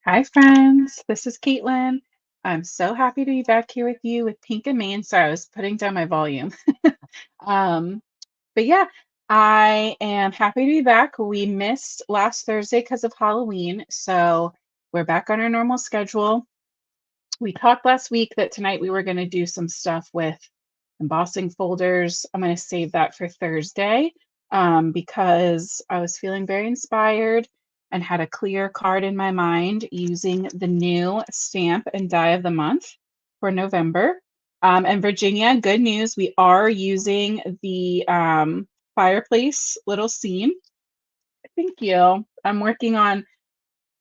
Hi, friends. This is Caitlin. I'm so happy to be back here with you with Pink and Main. Sorry, I was putting down my volume. Um, but yeah, I am happy to be back. We missed last Thursday because of Halloween, so we're back on our normal schedule. We talked last week that tonight we were going to do some stuff with embossing folders. I'm going to save that for Thursday because I was feeling very inspired and had a clear card in my mind using the new stamp and die of the month for November. And Virginia, good news, we are using the fireplace little scene. Thank you. I'm working on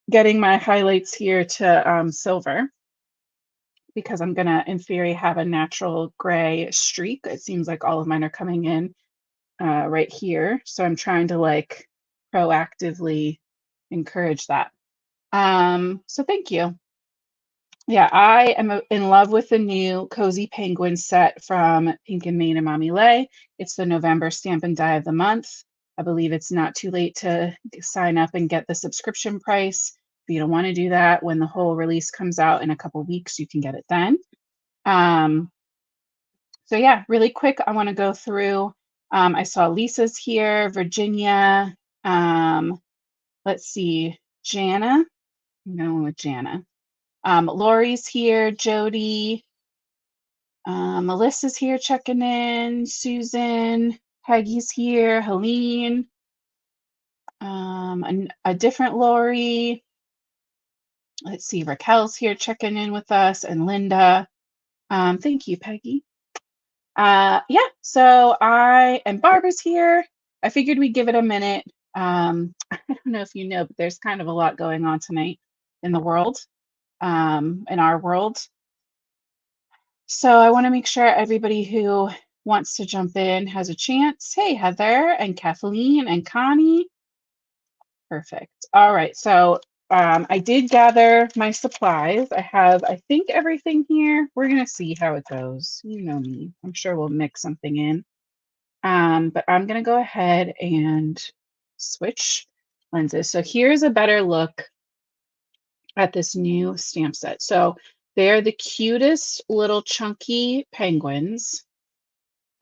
getting my highlights here to silver because I'm gonna, in theory, have a natural gray streak. It seems like all of mine are coming in right here. So I'm trying to like proactively encourage that. So thank you. Yeah, I am in love with the new Cozy Penguin set from Pink and Main and Mommy Lay. It's the November Stamp and Die of the Month. I believe it's not too late to sign up and get the subscription price. If you don't want to do that, when the whole release comes out in a couple weeks, you can get it then. Um, so yeah, really quick, I want to go through. I saw Lisa's here, Virginia. Um, let's see, Jana. I'm going with Jana. Lori's here, Jody. Melissa's here checking in. Susan, Peggy's here. Helene. A different Lori. Let's see, Raquel's here checking in with us, and Linda. Thank you, Peggy. Yeah, so Barbara's here. I figured we'd give it a minute. I don't know if you know, but there's kind of a lot going on tonight in the world, in our world. So I want to make sure everybody who wants to jump in has a chance. Hey, Heather and Kathleen and Connie. Perfect. All right. So I did gather my supplies. I have, I think, everything here. We're going to see how it goes. You know me. I'm sure we'll mix something in. But I'm going to go ahead and switch lenses. So here's a better look at this new stamp set. So they're the cutest little chunky penguins.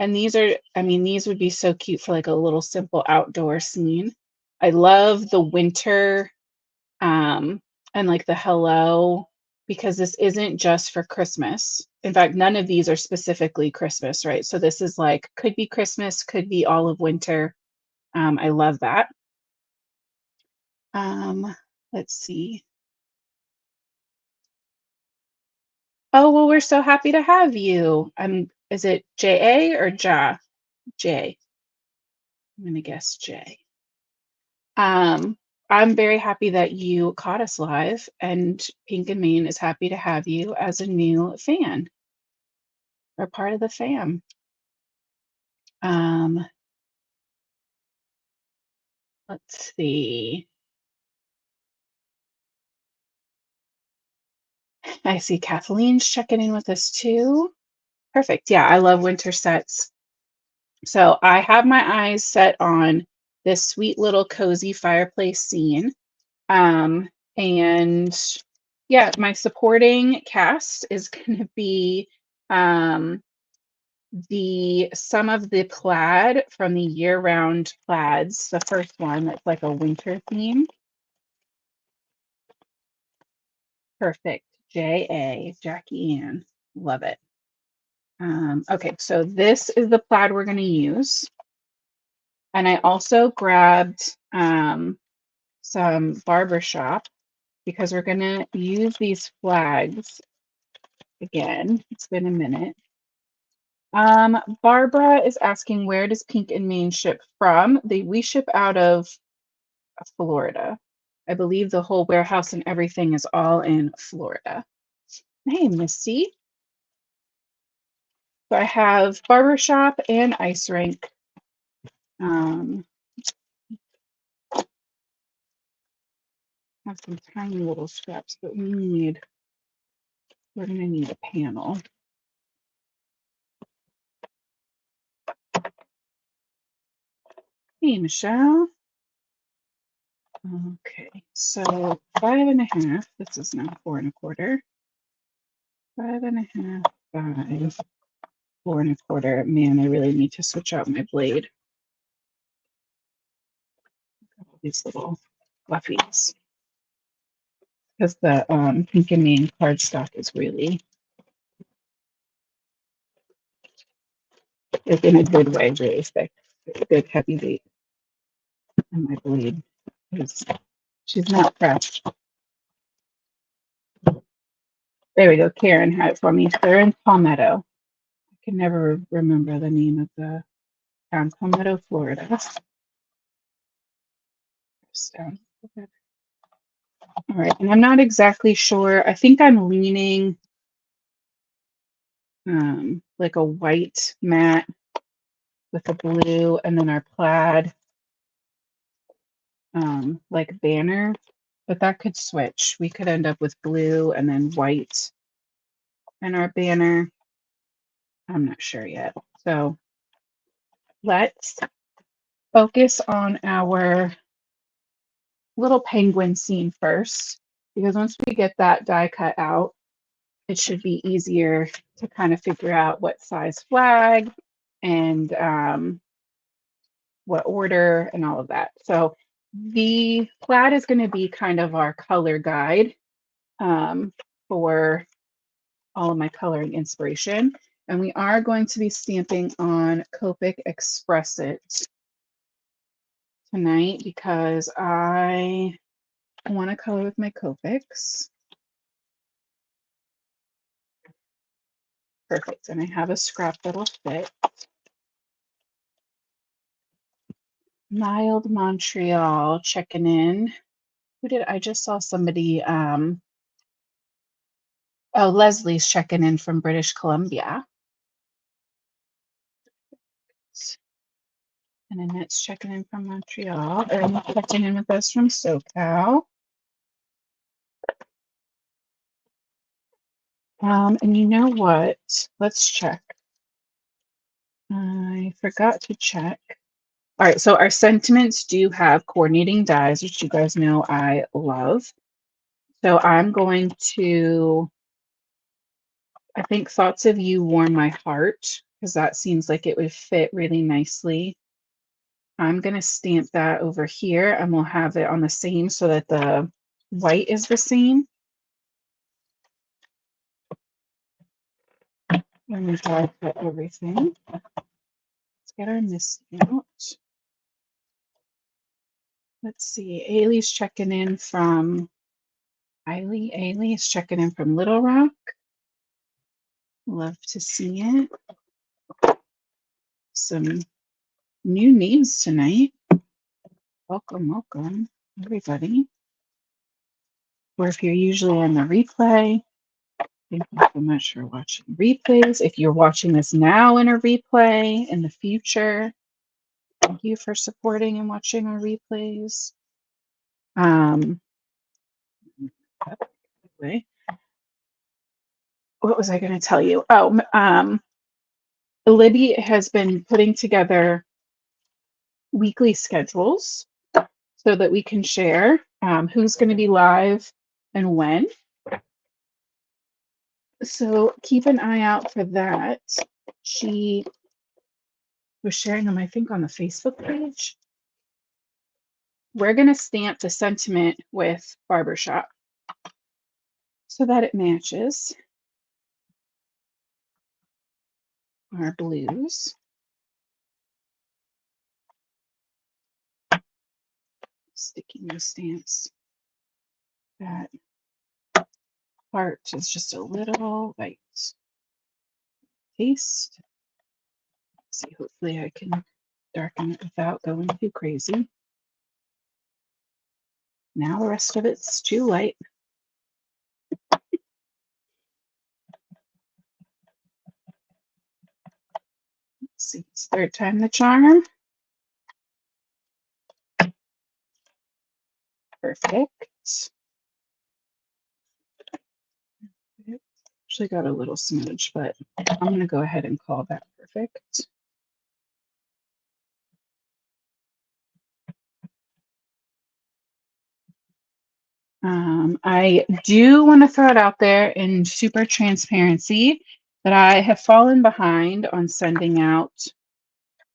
And these are, I mean, these would be so cute for like a little simple outdoor scene. I love the winter um, and like the hello, because this isn't just for Christmas. In fact, none of these are specifically Christmas, right? So this is like, could be Christmas, could be all of winter. I love that. Um, let's see. Oh, well, we're so happy to have you. Is it J.A. or Ja? J. I'm gonna guess J. Um, I'm very happy that you caught us live, and Pink and Main is happy to have you as a new fan or part of the fam. Um, let's see. I see Kathleen's checking in with us too. Perfect. Yeah, I love winter sets. So I have my eyes set on this sweet little cozy fireplace scene. Um, and yeah, my supporting cast is going to be um, some of the plaid from the year-round plaids. The first one that's like a winter theme. Perfect. J.A. Jackie Ann. Love it. Okay, so this is the plaid we're going to use. And I also grabbed some barbershop because we're going to use these flags again. It's been a minute. Barbara is asking, where does Pink and Main ship from? We ship out of Florida. I believe the whole warehouse and everything is all in Florida. Hey, Missy. So I have barbershop and ice rink. Um, have some tiny little scraps, but we're gonna need a panel. Hey, Michelle. Okay, so 5.5. This is now 4.25. 5.5, 5, 4.25. Man, I really need to switch out my blade. These little fluffies. Because the Pink and Mean cardstock is really, like in a good way, really thick. Good heavy weight. And my blade is, she's not fresh. There we go. Karen had it for me. They're in Palmetto. I can never remember the name of the town. Palmetto, Florida. All right, and I'm not exactly sure. I think I'm leaning like a white mat with a blue, and then our plaid like banner, but that could switch. We could end up with blue and then white in our banner. I'm not sure yet. So let's focus on our little penguin scene first, because once we get that die cut out, it should be easier to kind of figure out what size flag and what order and all of that. So the plaid is going to be kind of our color guide for all of my coloring inspiration. And we are going to be stamping on Copic Express It tonight because I want to color with my Copics. Perfect. And I have a scrap that'll fit. Mild Montreal checking in. Who did I just saw somebody? Oh, Leslie's checking in from British Columbia. And Annette's checking in from Montreal. And checking in with us from SoCal. And you know what? Let's check. I forgot to check. All right, so our sentiments do have coordinating dies, which you guys know I love. So I'm going to, I think Thoughts of You warm my heart, because that seems like it would fit really nicely. I'm going to stamp that over here, and we'll have it on the same so that the white is the same. Let me dry cut everything. Let's get our mist out. Let's see. Ailey's checking in from Ailey is checking in from Little Rock. Love to see it. Some new names tonight. Welcome, everybody. Or if you're usually on the replay, thank you so much for watching replays. If you're watching this now in a replay in the future, thank you for supporting and watching our replays. What was I going to tell you? Oh, Libby has been putting together weekly schedules so that we can share who's going to be live and when. So keep an eye out for that. She was sharing them, I think, on the Facebook page. We're going to stamp the sentiment with Barbershop so that it matches our blues. Sticking those stamps. That part is just a little light. Paste. See, hopefully I can darken it without going too crazy. Now the rest of it's too light. Let's see, it's third time the charm. Perfect. Actually got a little smudge, but I'm going to go ahead and call that perfect. I do want to throw it out there in super transparency that I have fallen behind on sending out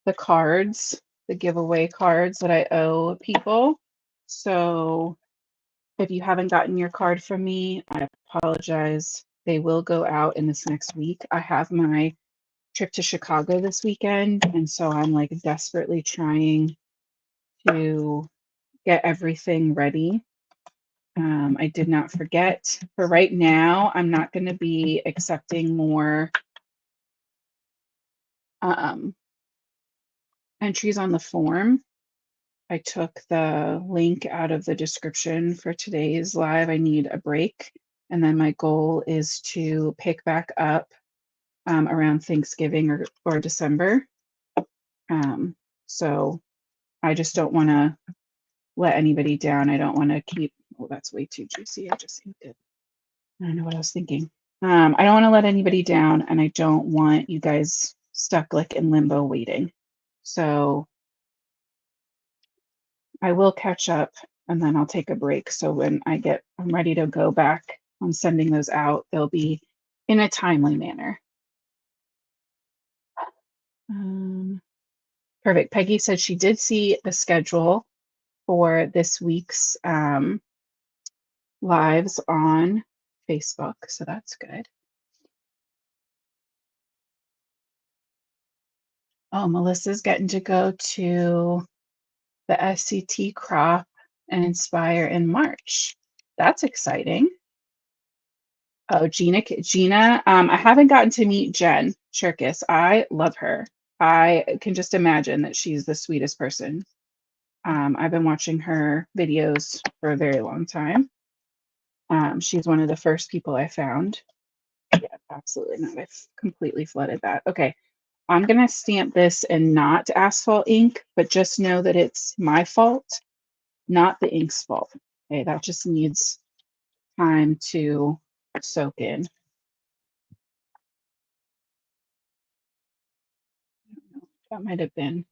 the cards, the giveaway cards that I owe people. So if you haven't gotten your card from me, I apologize. They will go out in this next week. I have my trip to Chicago this weekend, and so I'm like desperately trying to get everything ready. I did not forget. For right now, I'm not going to be accepting more um, entries on the form. I took the link out of the description for today's live. I need a break. And then my goal is to pick back up around Thanksgiving or December. So I just don't want to let anybody down. I don't want to keep, oh, that's way too juicy. I just inked it. I don't know what I was thinking. I don't want to let anybody down, and I don't want you guys stuck like in limbo waiting. So I will catch up and then I'll take a break. So when I'm ready to go back on sending those out, they'll be in a timely manner. Perfect. Peggy said she did see the schedule for this week's lives on Facebook. So that's good. Oh, Melissa's getting to go to the SCT crop and Inspire in March. That's exciting. Oh, Gina. I haven't gotten to meet Jen Cherkis. I love her. I can just imagine that she's the sweetest person. I've been watching her videos for a very long time. She's one of the first people I found. Yeah, absolutely not. I've completely flooded that. Okay, I'm gonna stamp this and not asphalt ink, but just know that it's my fault, not the ink's fault. Okay, that just needs time to soak in. That might have been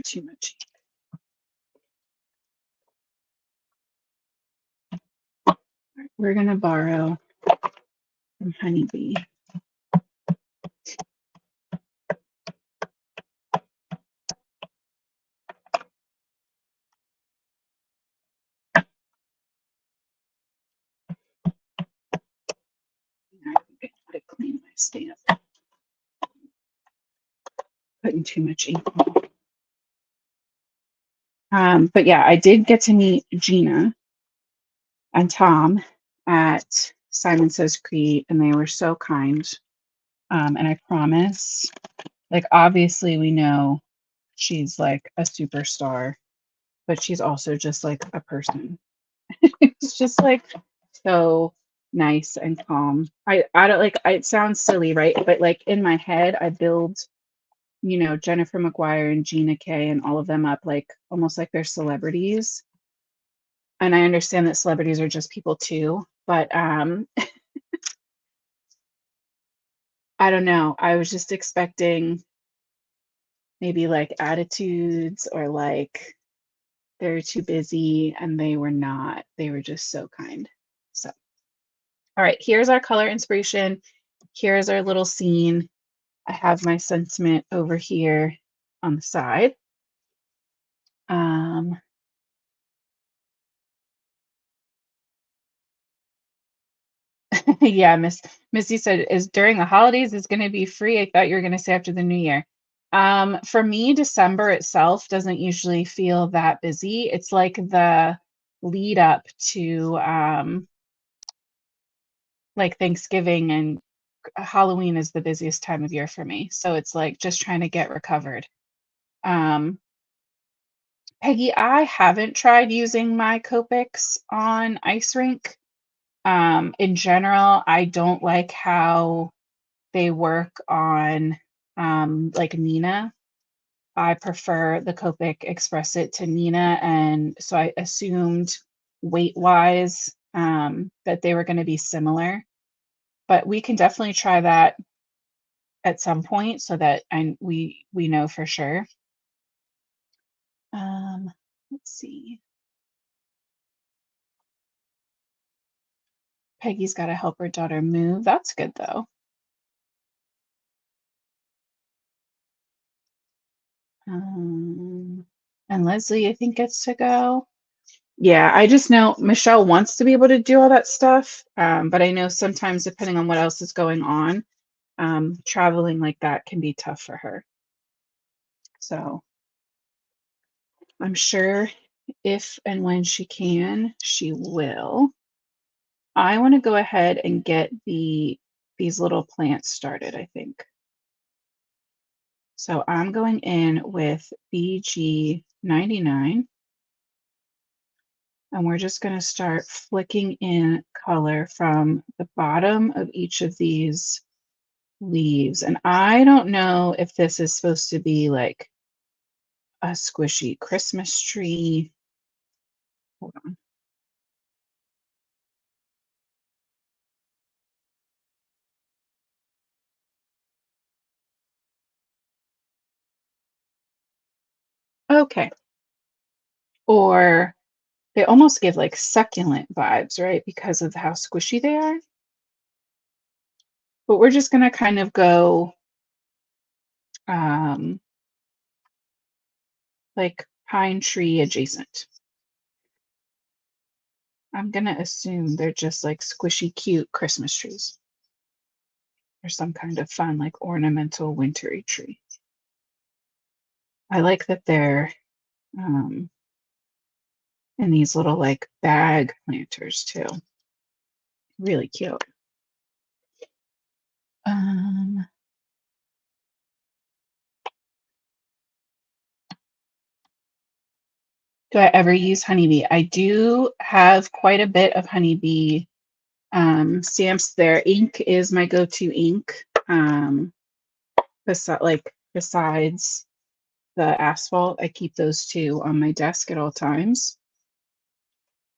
too much. We're gonna borrow from Honeybee. I think I need to clean my stamp. Putting too much ink on. But yeah, I did get to meet Gina and Tom at Simon Says Create, and they were so kind. And I promise, like, obviously, we know she's like a superstar, but she's also just like a person. It's just like so nice and calm. I don't like it sounds silly, right? But like in my head, I build, Jennifer McGuire and Gina Kay and all of them up like almost like they're celebrities. And I understand that celebrities are just people too, but I don't know. I was just expecting maybe like attitudes or like they're too busy, and they were not. They were just so kind. So, all right, here's our color inspiration. Here's our little scene. I have my sentiment over here on the side. Um, yeah, Missy said, is during the holidays is going to be free. I thought you were going to say after the new year. For me, December itself doesn't usually feel that busy. It's like the lead up to like Thanksgiving and Halloween is the busiest time of year for me. So it's like just trying to get recovered. Um, Peggy, I haven't tried using my Copics on Ice Rink. In general, I don't like how they work on like Nina. I prefer the Copic Express It to Nina, and so I assumed weight wise that they were going to be similar. But we can definitely try that at some point so that we know for sure. Um, let's see. Peggy's got to help her daughter move. That's good though. And Leslie, I think, gets to go. Yeah, I just know Michelle wants to be able to do all that stuff, but I know sometimes, depending on what else is going on, traveling like that can be tough for her. So I'm sure if and when she can, she will. I want to go ahead and get these little plants started, I think. So I'm going in with BG99, and we're just going to start flicking in color from the bottom of each of these leaves. And I don't know if this is supposed to be like a squishy Christmas tree. Hold on. Okay. Or they almost give like succulent vibes, right? Because of how squishy they are. But we're just going to kind of go like pine tree adjacent. I'm going to assume they're just like squishy, cute Christmas trees or some kind of fun, like ornamental wintry tree. I like that they're in these little like bag planters too. Really cute. Do I ever use Honeybee? I do have quite a bit of Honeybee stamps. Their ink is my go-to ink. Besides the asphalt, I keep those two on my desk at all times.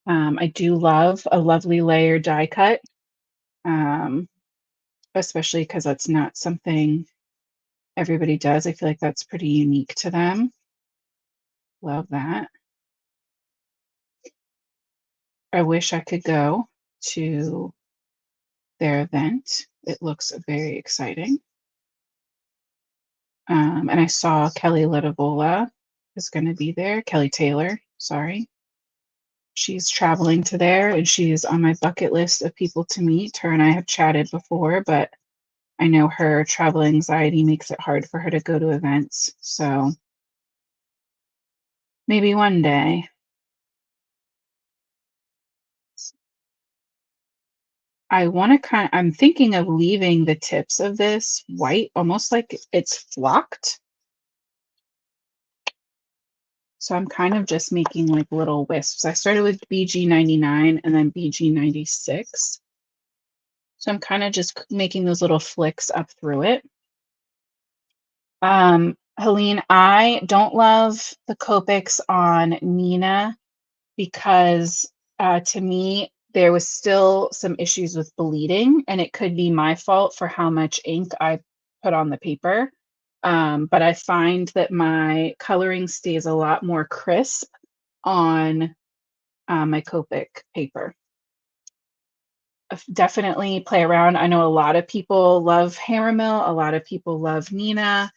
I do love a lovely layer die cut, especially because that's not something everybody does. I feel like that's pretty unique to them. Love that. I wish I could go to their event. It looks very exciting. And I saw Kelly Letivola is going to be there. Kelly Taylor, sorry. She's traveling to there and she's on my bucket list of people to meet. Her and I have chatted before, but I know her travel anxiety makes it hard for her to go to events. So maybe one day. I'm thinking of leaving the tips of this white, almost like it's flocked. So I'm kind of just making like little wisps. I started with BG99 and then BG96. So I'm kind of just making those little flicks up through it. Helene, I don't love the Copics on Nina because to me, there was still some issues with bleeding, and it could be my fault for how much ink I put on the paper. But I find that my coloring stays a lot more crisp on my Copic paper. Definitely play around. I know a lot of people love Hammermill. A lot of people love Nina.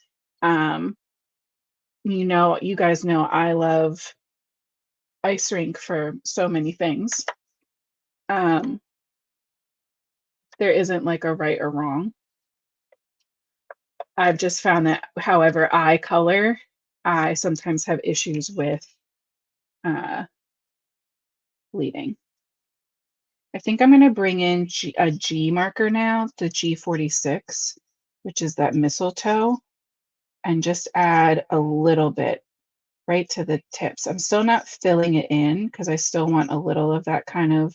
You guys know I love Ice Rink for so many things. There isn't like a right or wrong. I've just found that however I color, I sometimes have issues with bleeding. I think I'm going to bring in a G marker now, the G46, which is that mistletoe, and just add a little bit right to the tips. I'm still not filling it in because I still want a little of that kind of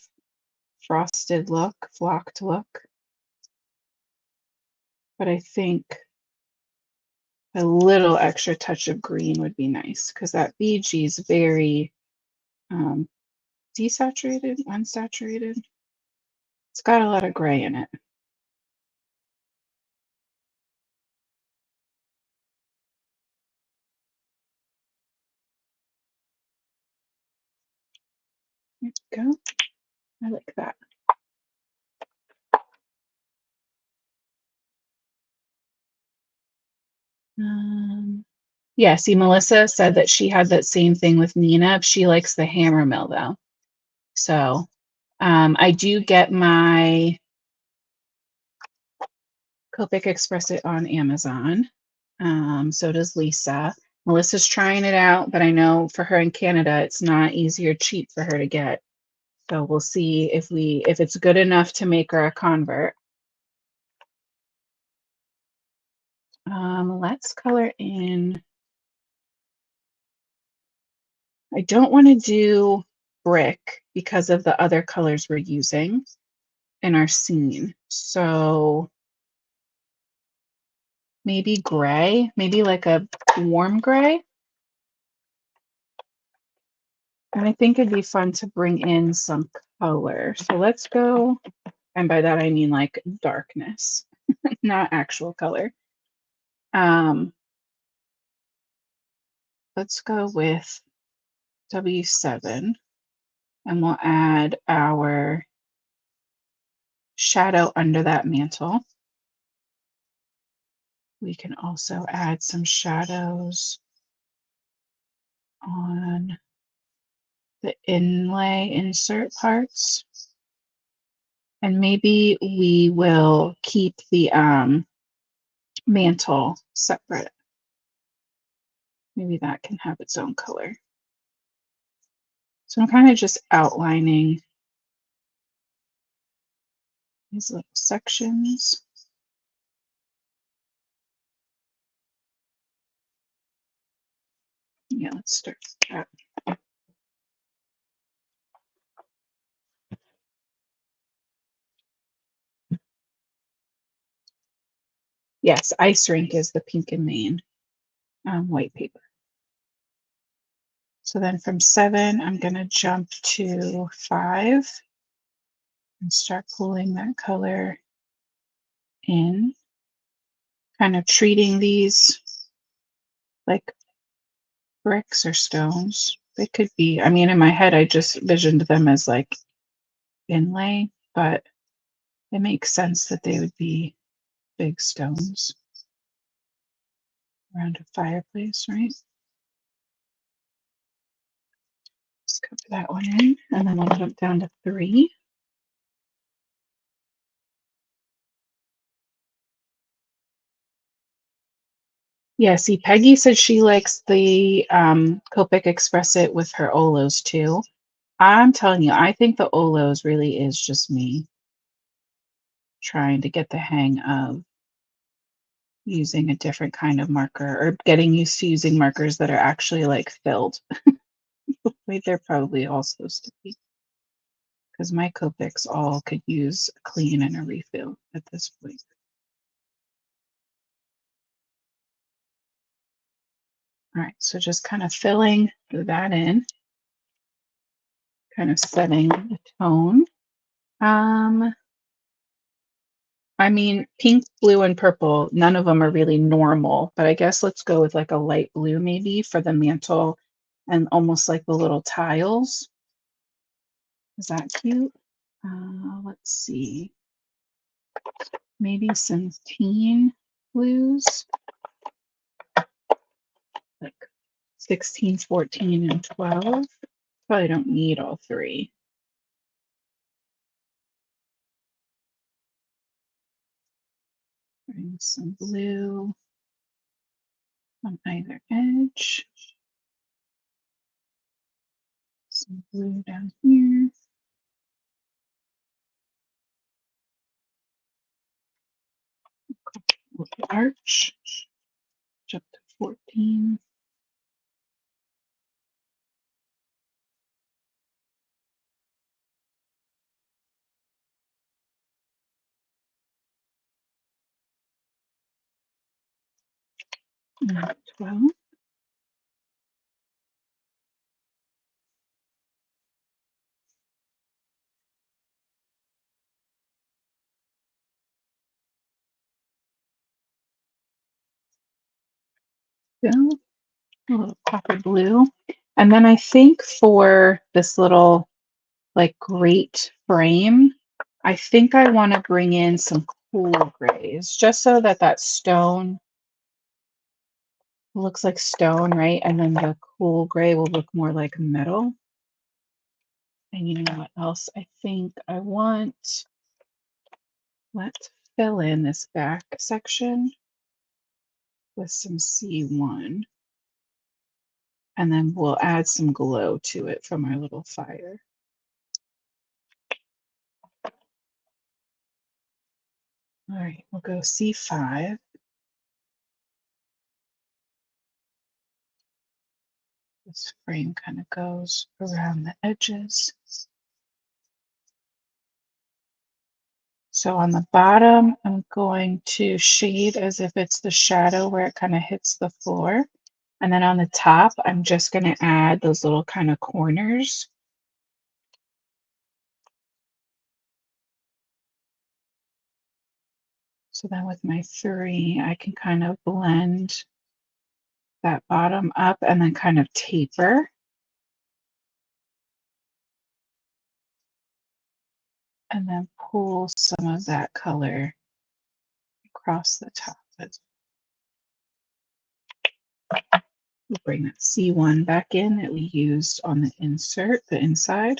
frosted look, flocked look. But I think a little extra touch of green would be nice because that BG is very desaturated, unsaturated. It's got a lot of gray in it. There we go. I like that. Yeah, see, Melissa said that she had that same thing with Nina. She likes the hammer mill though. So I do get my Copic Express it on Amazon. So does Lisa. Melissa's trying it out, but I know for her in Canada, it's not easy or cheap for her to get. So we'll see if it's good enough to make her a convert. Let's color in. I don't want to do brick because of the other colors we're using in our scene. So maybe gray, maybe like a warm gray. And I think it'd be fun to bring in some color. So let's go, and by that I mean like darkness, not actual color. Let's go with W7 and we'll add our shadow under that mantle. We can also add some shadows on the inlay insert parts. And maybe we will keep the mantle separate. Maybe that can have its own color. So I'm kind of just outlining these little sections. Yeah, let's start with that. Yes, Ice Rink is the Pink and Main white paper. So then from 7, I'm going to jump to 5 and start pulling that color in, kind of treating these like bricks or stones. They could be, I mean, in my head, I just visioned them as like inlay, but it makes sense that they would be big stones around a fireplace, right? Just cover that one in, and then I'll jump down to 3. Yeah, see, Peggy said she likes the Copic Express it with her Olos too. I'm telling you, I think the Olos really is just me trying to get the hang of using a different kind of marker or getting used to using markers that are actually like filled. Wait, they're probably all supposed to be. Because my Copics all could use a clean and a refill at this point. All right, so just kind of filling that in, kind of setting the tone. I mean, pink, blue, and purple, none of them are really normal, but I guess let's go with like a light blue maybe for the mantle and almost like the little tiles. Is that cute? Let's see. Maybe some teen blues, like 16, 14, and 12. Probably don't need all 3. Bring some blue on either edge. Some blue down here. Little arch. Jump to 14. And 12. Go. A little copper blue. And then I think for this little like grate frame, I think I want to bring in some cool grays just so that that stone looks like stone, right? And then the cool gray will look more like metal. And you know what else I think I want? Let's fill in this back section with some C1. And then we'll add some glow to it from our little fire. All right, we'll go C5. This frame kind of goes around the edges. So on the bottom, I'm going to shade as if it's the shadow where it kind of hits the floor. And then on the top, I'm just going to add those little kind of corners. So then with my 3, I can kind of blend that bottom up and then kind of taper. And then pull some of that color across the top. We'll bring that C1 back in that we used on the insert, the inside.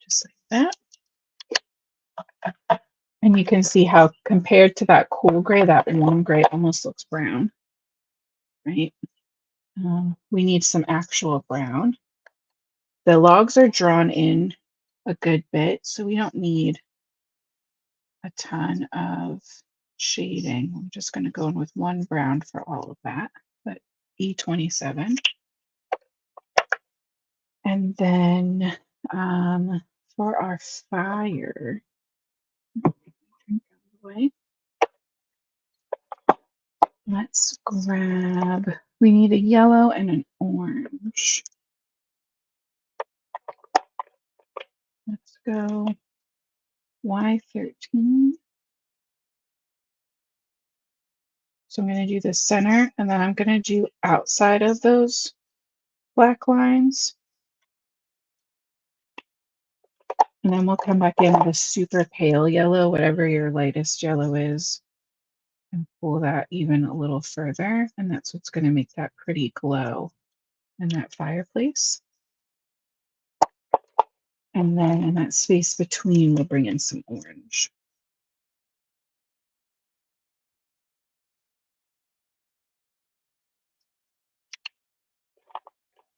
Just like that. And you can see how compared to that cool gray, that warm gray almost looks brown, right? We need some actual brown. The logs are drawn in a good bit, so we don't need a ton of shading. I'm just going to go in with one brown for all of that, but E27. And then for our fire, let's grab, we need a yellow and an orange. Let's go Y13. So I'm going to do the center, and then I'm going to do outside of those black lines. And then we'll come back in with a super pale yellow, whatever your lightest yellow is, and pull that even a little further. And that's what's going to make that pretty glow in that fireplace. And then in that space between, we'll bring in some orange.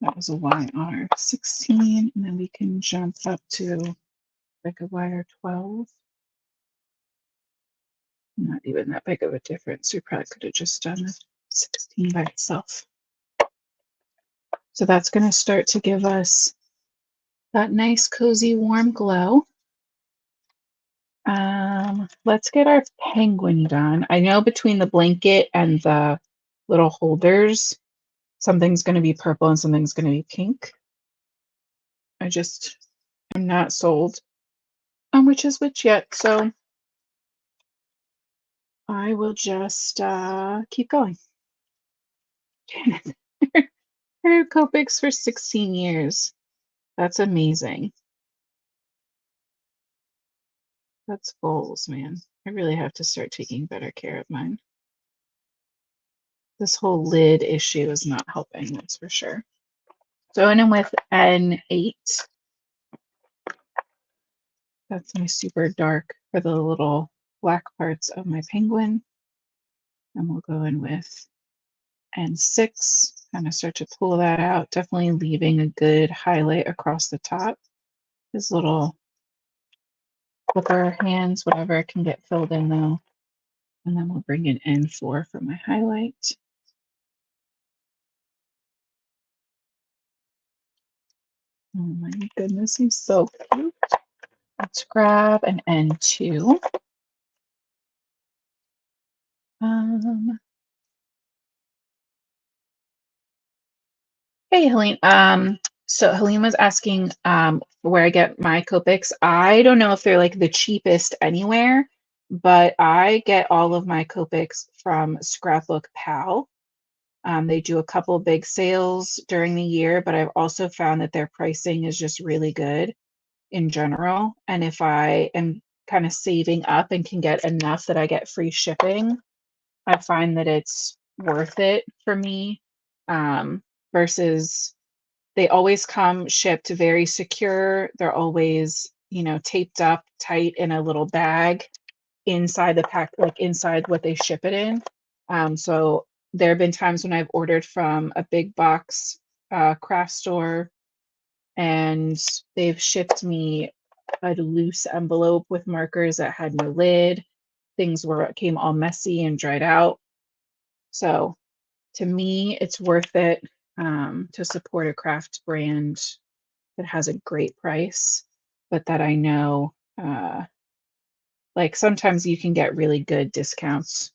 That was a YR16, and then we can jump up to like a YR12. Not even that big of a difference. We probably could have just done the 16 by itself. So that's going to start to give us that nice, cozy, warm glow. Let's get our penguin done. I know between the blanket and the little holders, something's going to be purple and something's going to be pink. I just am not sold on which is which yet, so I will just keep going. Her Copics for 16 years. That's amazing. That's goals, man. I really have to start taking better care of mine. This whole lid issue is not helping, that's for sure. So in with N8. That's my super dark for the little black parts of my penguin. And we'll go in with N6, kind of start to pull that out, definitely leaving a good highlight across the top. His little flipper hands, whatever can get filled in though. And then we'll bring in N4 for my highlight. Oh my goodness, he's so cute. Let's grab an N2. Hey, Helene. So Helene was asking where I get my Copics. I don't know if they're like the cheapest anywhere, but I get all of my Copics from Scrapbook Pal. They do a couple big sales during the year, but I've also found that their pricing is just really good in general. And if I am kind of saving up and can get enough that I get free shipping, I find that it's worth it for me, versus they always come shipped very secure. They're always, taped up tight in a little bag inside the pack, like inside what they ship it in. So there have been times when I've ordered from a big box craft store and they've shipped me a loose envelope with markers that had no lid. Things came all messy and dried out. So to me, it's worth it to support a craft brand that has a great price, but that I know, like sometimes you can get really good discounts,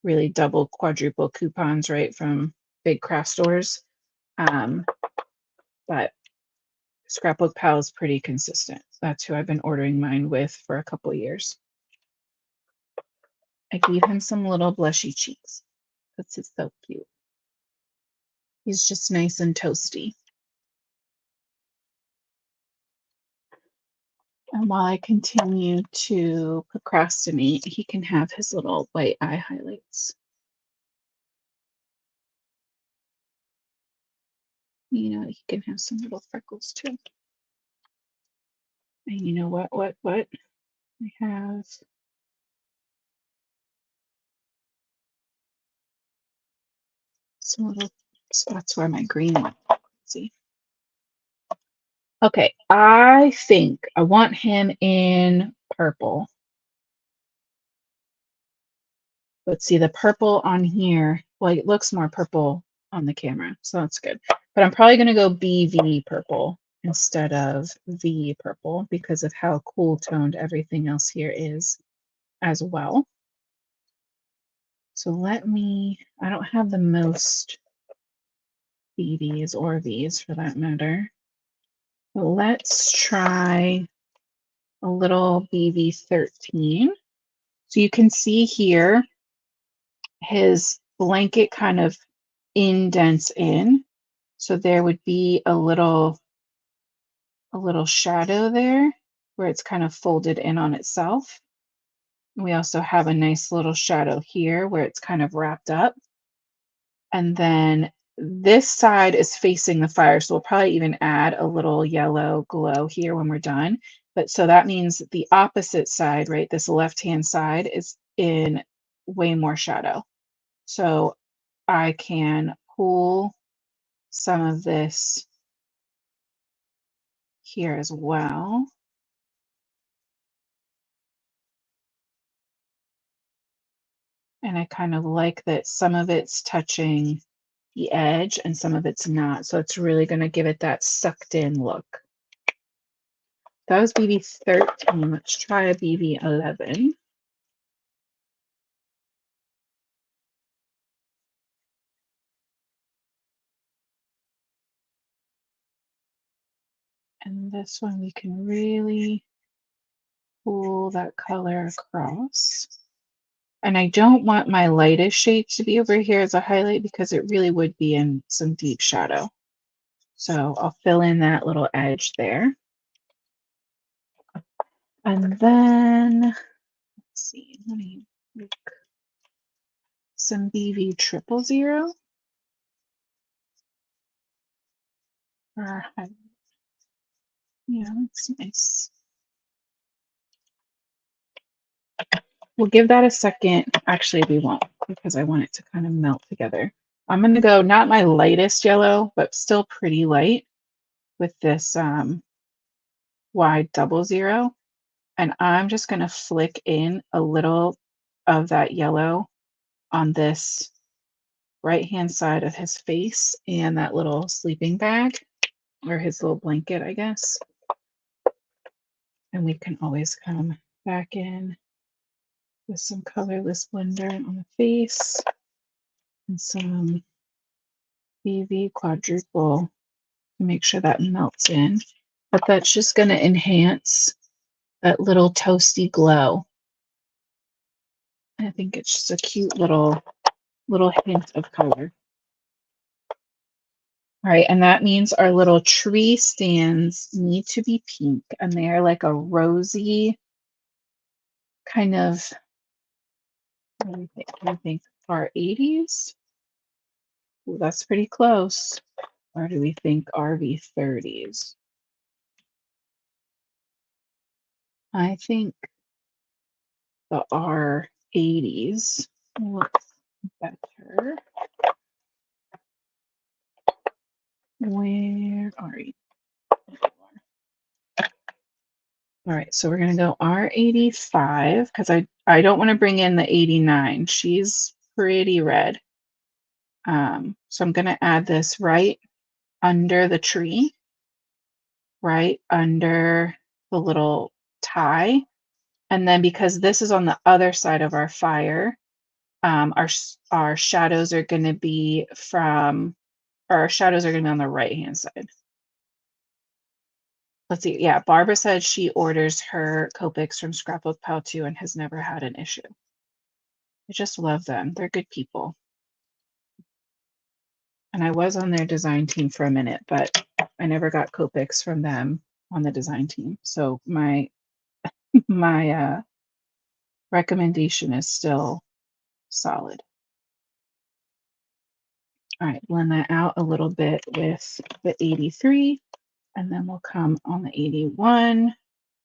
really double, quadruple coupons, right, from big craft stores. Um, but Scrapbook Pal is pretty consistent. That's who I've been ordering mine with for a couple years. I gave him some little blushy cheeks. That's just so cute. He's just nice and toasty. And while I continue to procrastinate, he can have his little white eye highlights. He can have some little freckles too. And you know what? I have some little spots where my green went. Let's see. Okay, I think I want him in purple. Let's see, the purple on here, well, it looks more purple on the camera, so that's good. But I'm probably going to go BV purple instead of V purple because of how cool toned everything else here is as well. So I don't have the most BVs or Vs for that matter. But let's try a little BV13. So you can see here, his blanket kind of indents in. So there would be a little shadow there where it's kind of folded in on itself. We also have a nice little shadow here where it's kind of wrapped up. And then this side is facing the fire. So we'll probably even add a little yellow glow here when we're done. But so that means the opposite side, right? This left-hand side is in way more shadow. So I can pull some of this here as well. And I kind of like that some of it's touching the edge and some of it's not. So it's really going to give it that sucked in look. That was BV13. Let's try a BV11. And this one we can really pull that color across. And I don't want my lightest shade to be over here as a highlight because it really would be in some deep shadow. So I'll fill in that little edge there. And then, let's see, let me make some BV000. Yeah, that's nice. We'll give that a second. Actually, we won't because I want it to kind of melt together. I'm going to go not my lightest yellow, but still pretty light with this Y00. And I'm just going to flick in a little of that yellow on this right-hand side of his face and that little sleeping bag or his little blanket, I guess. And we can always come back in with some colorless blender on the face and some BV quadruple to make sure that melts in. But that's just going to enhance that little toasty glow. I think it's just a cute little hint of color. All right, and that means our little tree stands need to be pink, and they are like a rosy kind of, what do we think? What do we think? Our 80s? Ooh, that's pretty close. Or do we think RV 30s? I think the R 80s looks better. Where are you? All right, so we're gonna go R85 because I don't want to bring in the 89. She's pretty red. So I'm gonna add this right under the tree, right under the little tie. And then because this is on the other side of our fire, our shadows are going to be our shadows are going to be on the right hand side. Let's see. Yeah, Barbara said she orders her Copics from Scrapbook Pal too and has never had an issue. I just love them. They're good people. And I was on their design team for a minute, but I never got Copics from them on the design team. So my recommendation is still solid. All right, blend that out a little bit with the 83, and then we'll come on the 81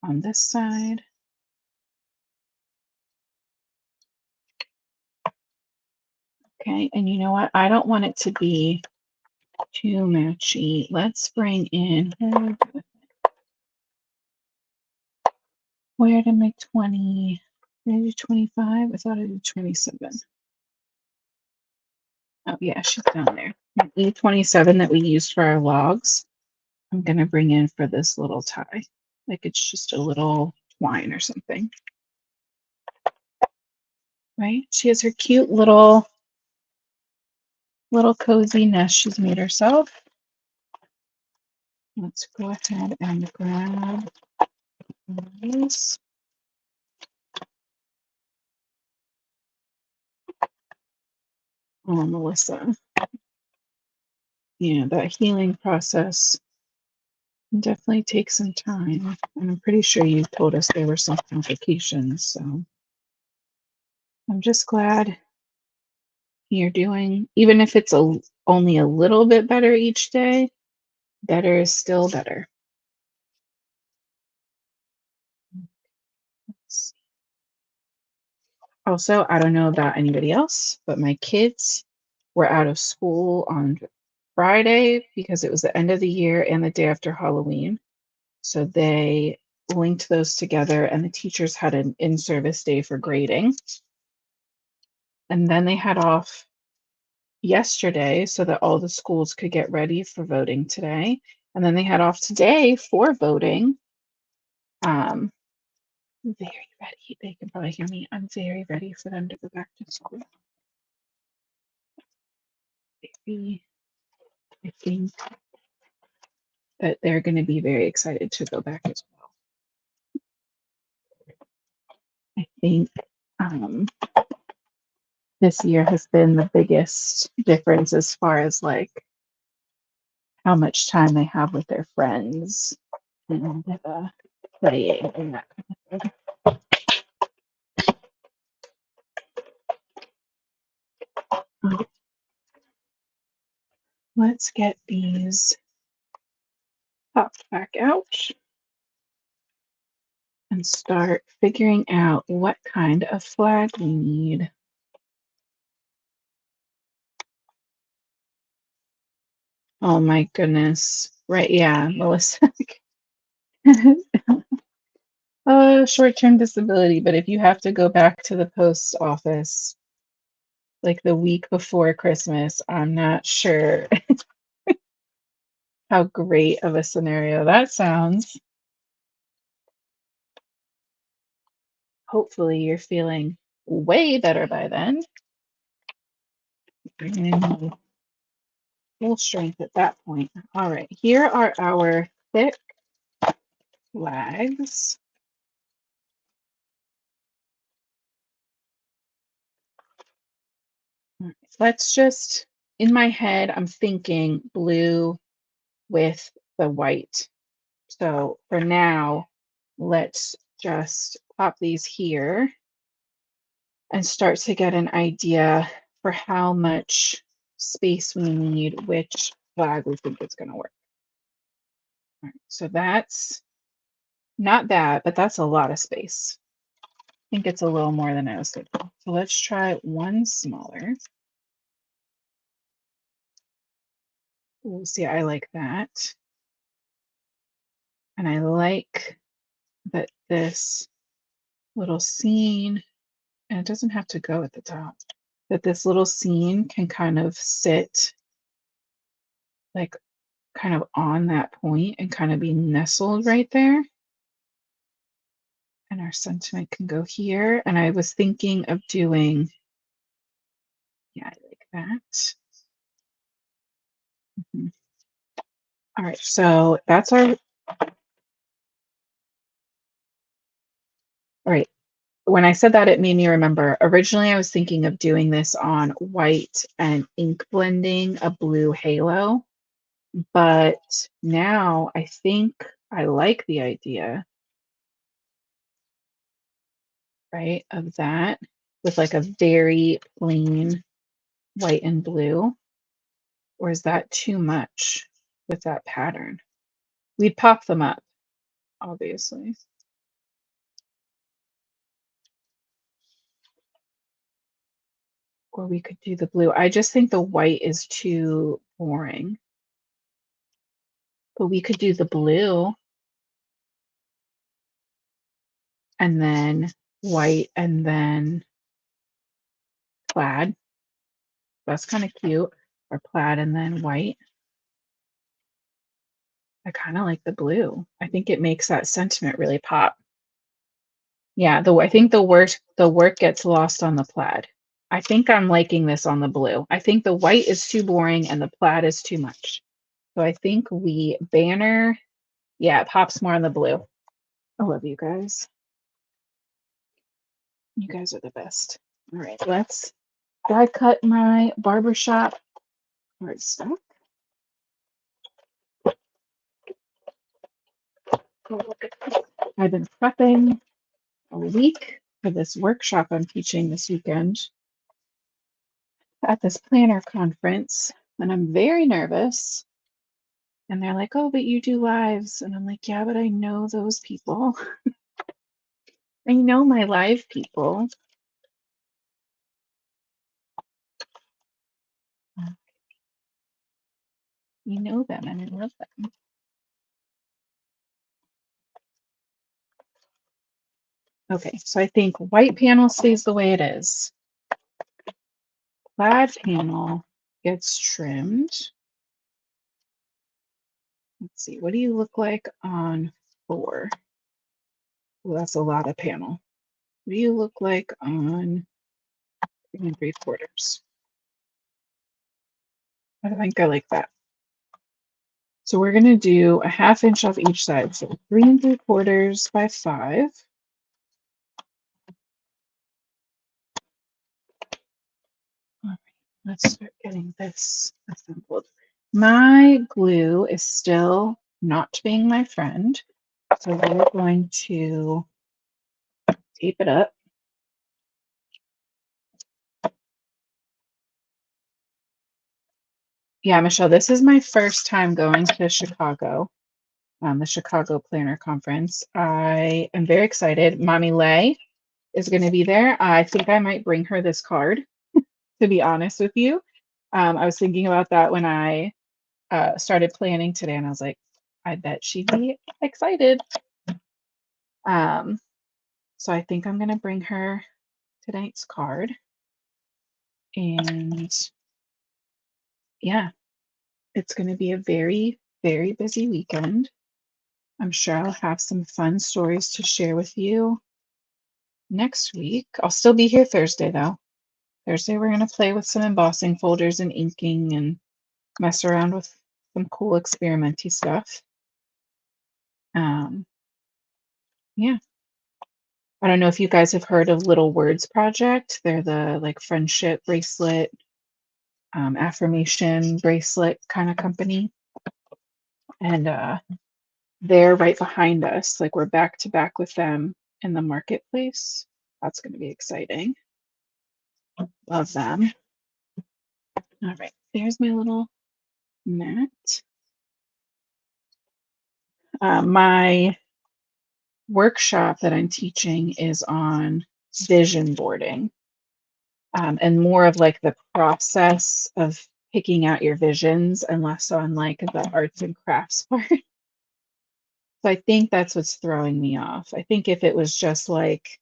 on this side. Okay, and you know what? I don't want it to be too matchy. Let's bring in, where did my 20, did I do 25? I thought I did 27. Oh yeah, she's down there. The E27 that we used for our logs, I'm gonna bring in for this little tie. Like it's just a little twine or something. Right? She has her cute little cozy nest she's made herself. Let's go ahead and grab this. Oh, Melissa. Yeah, that healing process definitely takes some time. And I'm pretty sure you told us there were some complications. So I'm just glad you're doing, even if it's only a little bit better each day, better is still better. Also, I don't know about anybody else, but my kids were out of school on Friday because it was the end of the year and the day after Halloween. So they linked those together, and the teachers had an in-service day for grading. And then they had off yesterday so that all the schools could get ready for voting today. And then they had off today for voting. Very ready. They can probably hear me. I'm very ready for them to go back to school. Maybe I think that they're going to be very excited to go back as well. I think this year has been the biggest difference as far as like how much time they have with their friends and playing and that kind of thing. Let's get these popped back out and start figuring out what kind of flag we need. Oh my goodness. Right, yeah, Melissa. Short-term disability, but if you have to go back to the post office like the week before Christmas, I'm not sure how great of a scenario that sounds. Hopefully you're feeling way better by then. And full strength at that point. All right, here are our thick flags. Right, let's just, in my head, I'm thinking blue with the white. So for now, let's just pop these here and start to get an idea for how much space we need, which flag we think is going to work. All right, so that's not bad, but that's a lot of space. I think it's a little more than I was thinking. So let's try one smaller. We'll see, I like that. And I like that this little scene, and it doesn't have to go at the top, that this little scene can kind of sit like kind of on that point and kind of be nestled right there. And our sentiment can go here. And I was thinking of doing, yeah, I like that. Mhm. All right, so that's our, all right. When I said that, it made me remember, originally I was thinking of doing this on white and ink blending a blue halo, but now I think I like the idea, right, of that with like a very plain white and blue. Or is that too much with that pattern? We'd pop them up, obviously. Or we could do the blue. I just think the white is too boring. But we could do the blue and then white and then plaid. That's kind of cute. Or plaid and then white. I kind of like the blue. I think it makes that sentiment really pop. Yeah, I think the work gets lost on the plaid. I think I'm liking this on the blue. I think the white is too boring and the plaid is too much. So I think we banner, yeah, it pops more on the blue. I love you guys. You guys are the best. All right, let's die cut my barbershop cardstock. I've been prepping a week for this workshop I'm teaching this weekend at this planner conference, and I'm very nervous. And they're like, oh, but you do lives. And I'm like, yeah, but I know those people. I know my live people. You know them and I love them. Okay, so I think white panel stays the way it is. Plaid panel gets trimmed. Let's see, what do you look like on 4? Well, that's a lot of panel. What do you look like on 3 3/4? I think I like that. So we're going to do a 1/2 inch off each side. So 3 3/4 by 5. All right, let's start getting this assembled. My glue is still not being my friend. So we're going to tape it up. Yeah, Michelle, this is my first time going to Chicago, the Chicago Planner Conference. I am very excited. Mommy Lay is going to be there. I think I might bring her this card, to be honest with you. I was thinking about that when I started planning today, and I was like, I bet she'd be excited. So I think I'm going to bring her tonight's card. And yeah, it's going to be a very, very busy weekend. I'm sure I'll have some fun stories to share with you next week. I'll still be here Thursday, though. Thursday, we're going to play with some embossing folders and inking and mess around with some cool experimenty stuff. Yeah. I don't know if you guys have heard of Little Words Project. They're the like friendship bracelet, affirmation bracelet kind of company. And they're right behind us. Like we're back to back with them in the marketplace. That's going to be exciting. Love them. All right, there's my little mat. My workshop that I'm teaching is on vision boarding, and more of like the process of picking out your visions and less on like the arts and crafts part. So I think that's what's throwing me off. I think if it was just like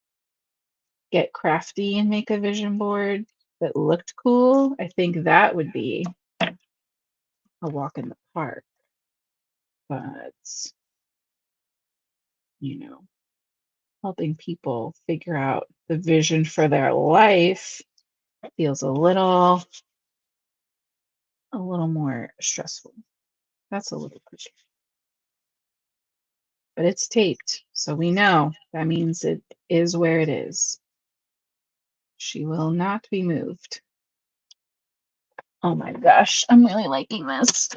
get crafty and make a vision board that looked cool, I think that would be a walk in the park. But, you know, helping people figure out the vision for their life feels a little more stressful. That's a little pushy. But it's taped, so we know that means it is where it is. She will not be moved. Oh my gosh, I'm really liking this.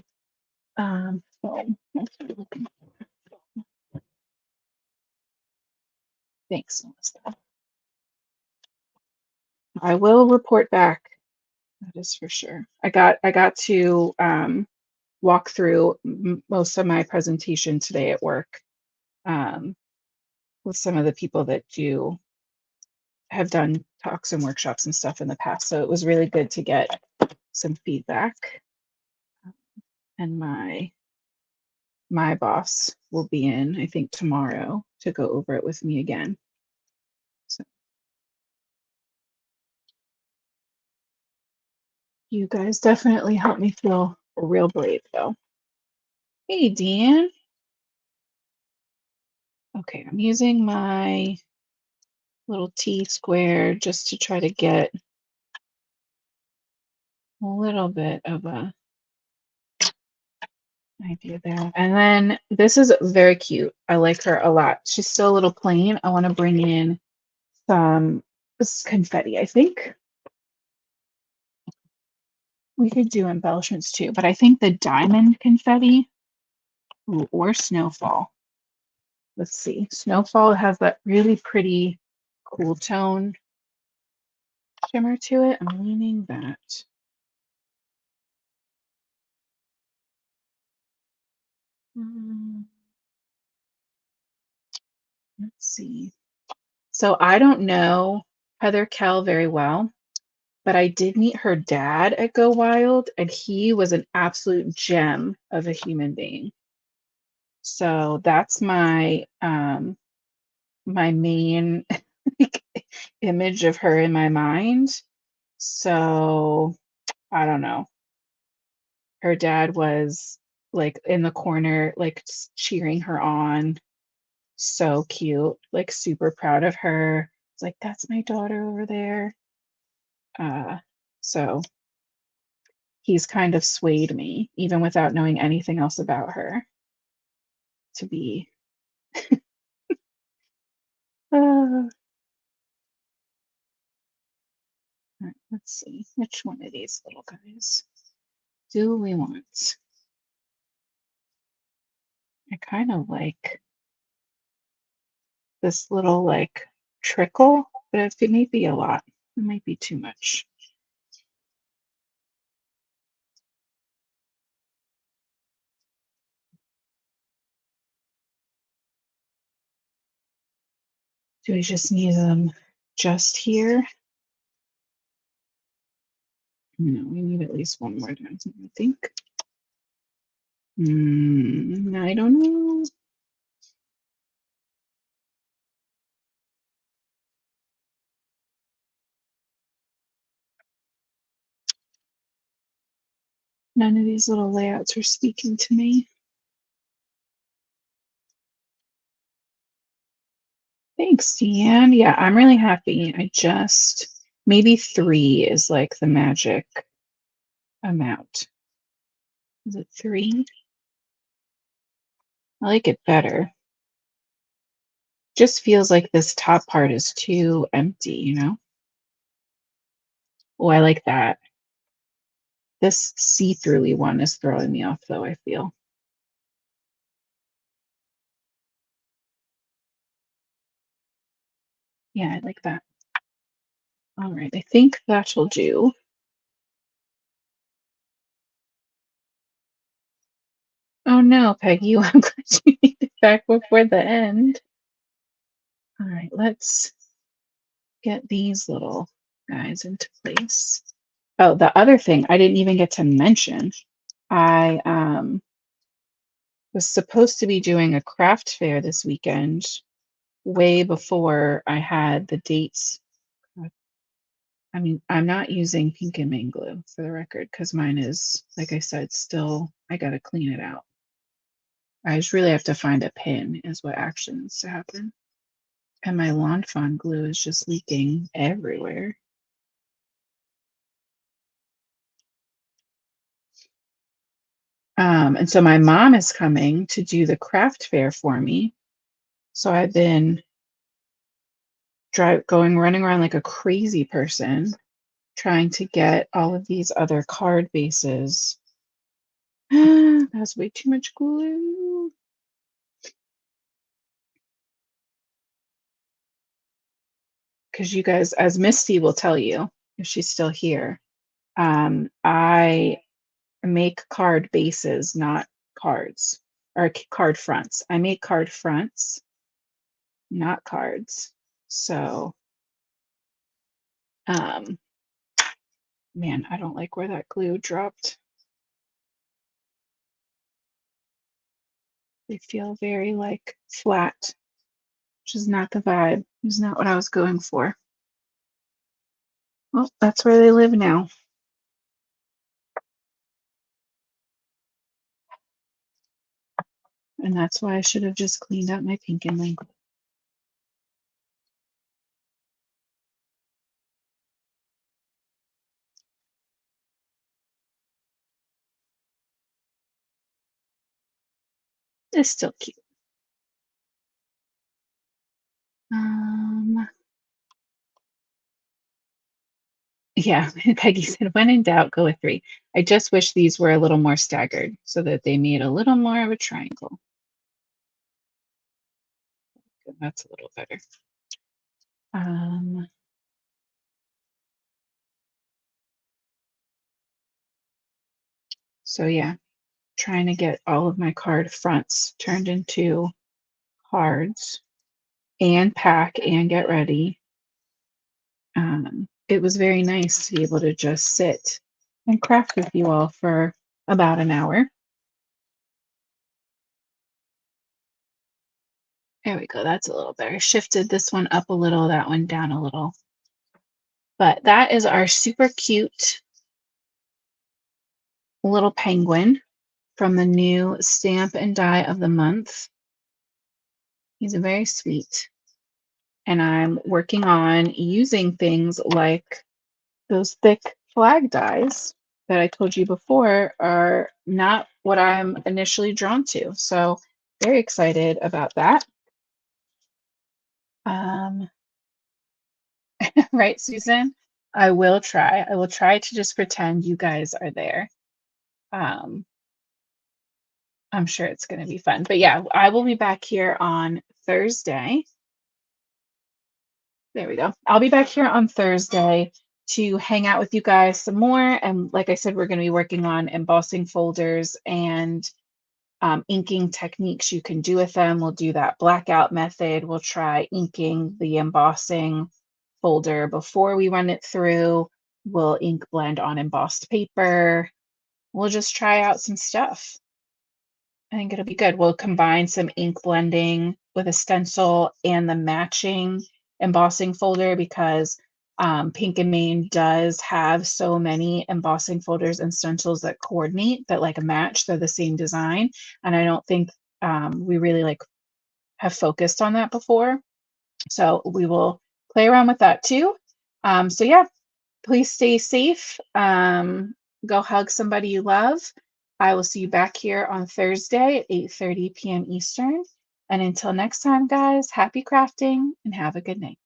Foam. That's what I'm looking for. Thanks, Melissa. I will report back. That is for sure. I got to walk through most of my presentation today at work, um, with some of the people that have done talks and workshops and stuff in the past. So it was really good to get some feedback. And my boss will be in, I think, tomorrow to go over it with me again. So you guys definitely helped me feel real brave, though. Hey, Dean. Okay, I'm using my little T square just to try to get a little bit of a idea there. And then this is very cute. I like her a lot. She's still a little plain. I want to bring in some confetti, I think. We could do embellishments too, but I think the diamond confetti or snowfall. Let's see. Snowfall has that really pretty cool tone shimmer to it. I'm leaning that. Mm, let's see. So I don't know Heather Kell very well, but I did meet her dad at Go Wild, and he was an absolute gem of a human being. So that's my main like, image of her in my mind. So I don't know. Her dad was like in the corner, like cheering her on. So cute, like super proud of her. It's like, that's my daughter over there. Uh, so he's kind of swayed me, even without knowing anything else about her, to be. Uh, let's see, which one of these little guys do we want? I kind of like this little like trickle, but it may be a lot. It might be too much. Do we just need them just here? No, we need at least one more down here, I think. I don't know. None of these little layouts are speaking to me. Thanks, Deanne. Yeah, I'm really happy. Maybe 3 is like the magic amount. Is it 3? I like it better. Just feels like this top part is too empty, you know? Oh, I like that. This see-through one is throwing me off, though, I feel. Yeah, I like that. All right, I think that'll do. Oh no, Peggy, I'm glad you made it back before the end. All right, let's get these little guys into place. Oh, the other thing I didn't even get to mention, I was supposed to be doing a craft fair this weekend way before I had the dates. I mean, I'm not using pink and main glue for the record because mine is, like I said, still, I got to clean it out. I just really have to find a pin, is what actually needs to happen. And my Lawn Fawn glue is just leaking everywhere. And so my mom is coming to do the craft fair for me. So I've been running around like a crazy person, trying to get all of these other card bases. That's way too much glue. Because you guys, as Misty will tell you, if she's still here, I make card bases, not cards or card fronts. I make card fronts, not cards. So, um, man, I don't like where that glue dropped. They feel very like flat, which is not the vibe. It's not what I was going for. Well, that's where they live now. And that's why I should have just cleaned up my pink and link. It's still cute. Um, yeah, Peggy said, when in doubt, go with 3. I just wish these were a little more staggered so that they made a little more of a triangle. That's a little better. Um, so yeah, trying to get all of my card fronts turned into cards and pack and get ready. It was very nice to be able to just sit and craft with you all for about an hour. There we go. That's a little better. Shifted this one up a little, that one down a little. But that is our super cute little penguin from the new Stamp and Die of the Month. He's a very sweet. And I'm working on using things like those thick flag dies that I told you before are not what I'm initially drawn to. So very excited about that. Um, right, Susan? I will try. I will try to just pretend you guys are there. Um, I'm sure it's going to be fun. But yeah, I will be back here on Thursday. There we go. I'll be back here on Thursday to hang out with you guys some more. And like I said, we're going to be working on embossing folders and inking techniques you can do with them. We'll do that blackout method. We'll try inking the embossing folder before we run it through. We'll ink blend on embossed paper. We'll just try out some stuff. I think it'll be good. We'll combine some ink blending with a stencil and the matching embossing folder because Pink and Main does have so many embossing folders and stencils that coordinate that like a match. They're the same design. And I don't think we really like have focused on that before. So we will play around with that too. So yeah, please stay safe. Go hug somebody you love. I will see you back here on Thursday at 8:30 p.m. Eastern. And until next time, guys, happy crafting and have a good night.